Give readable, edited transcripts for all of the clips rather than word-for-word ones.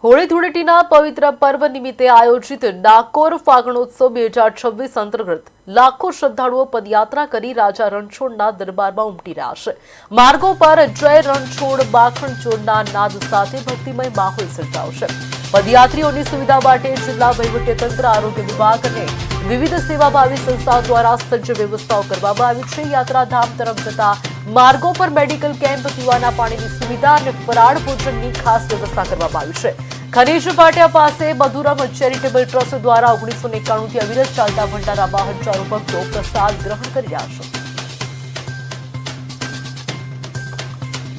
હોળી ધૂળેટીના પવિત્ર પર્વ નિમિત્તે આયોજિત ડાકોર ફાગણોત્સવ 2026 અંતર્ગત લાખો શ્રદ્ધાળુઓ પદયાત્રા કરી રાજા રણછોડના દરબારમાં ઉમટી રહ્યા છે। માર્ગો પર જય રણછોડ બાખણ ચોરના નાદ સાથે ભક્તિમય માહોલ સર્જાયો છે। પદયાત્રીઓની સુવિધા માટે જિલ્લા વહીવટીતંત્ર, આરોગ્ય વિભાગ અને વિવિધ સેવાભાવી સંસ્થાઓ દ્વારા સજ્જ વ્યવસ્થાઓ કરવામાં આવી છે। યાત્રાધામ તરફ જતા માર્ગો પર મેડિકલ કેમ્પ, પીવાના પાણીની સુવિધા અને ફરાળ ભોજનની ખાસ વ્યવસ્થા કરવામાં આવી છે। ખનીજ પાટિયા પાસે મધુરમ ચેરિટેબલ ટ્રસ્ટ દ્વારા 1991 થી અવિરત ચાલતા ભંડારામાં હજારો ભક્તો પ્રસાદ ગ્રહણ કરી રહ્યા છે।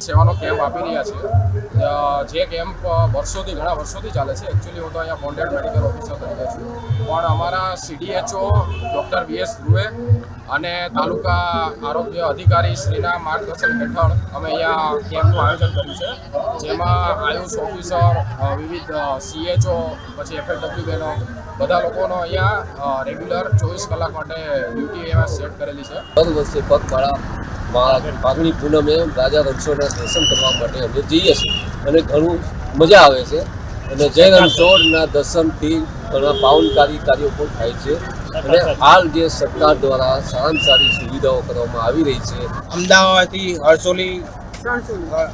સેવાનો કેમ્પ આપી રહ્યા છે, જે કેમ્પ ઘણા વર્ષોથી ચાલે છે। એકચ્યુઅલી હું તો અહીંયા બોન્ડેડ મેડિકલ ઓફિસર તરીકે છું, પણ અમારા CDHO ડૉક્ટર VS ધ્રુવે અને તાલુકા આરોગ્ય અધિકારી શ્રીના માર્ગદર્શન હેઠળ અમે અહીંયા કેમ્પનું આયોજન કર્યું છે, જેમાં આયુષ ઓફિસર, વિવિધ CHO, પછી FLW બહેનો, બધા લોકોનો અહીંયા રેગ્યુલર 24 કલાક માટે ડ્યુટી એમાં સેટ કરેલી છે। દર વર્ષે પગપાળા ફાગણી પૂનમે રાજા રણછોડના દર્શન કરવા માટે અમે જઈએ છીએ અને ઘણું મજા આવે છે અને જય રણછોડના દર્શનથી ઘણા પાવનકારી કાર્યો પણ થાય છે અને હાલ જે સરકાર દ્વારા સારામાં સારી સુવિધાઓ કરવામાં આવી રહી છે। અમદાવાદથી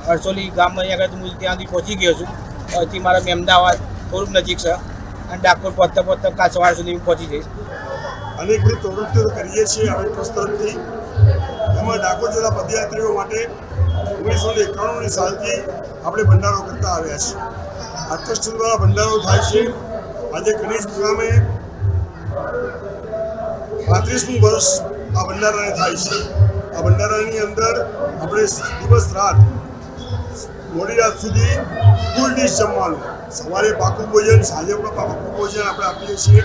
હરસોલી ગામમાં અહીંયા આગળ હું ત્યાંથી પહોંચી ગયો છું। અહીંથી મારા અમદાવાદ થોડુંક નજીક છે અને ડાકોર પહોંચતા કાલ સવાર સુધી હું પહોંચી જઈશ। અનેકવિધ પ્રવૃત્તિઓ કરીએ છીએ હવે ટ્રસ્ટ તરફથી। એમાં ડાકોર જિલ્લા પદયાત્રીઓ માટે 1991ની સાલથી આપણે ભંડારો કરતા આવ્યા છીએ। આ ટ્રસ્ટ દ્વારા ભંડારો થાય છે। આજે ખનીજ પૂનમે 35મું વર્ષ આ ભંડારાને થાય છે। આ ભંડારાની અંદર આપણે દિવસ રાત મોડી રાત સુધી ફૂલ ડીશ જમવાનું, સવારે પાકું ભોજન, સાંજે પણ પાકું ભોજન આપણે આપીએ છીએ।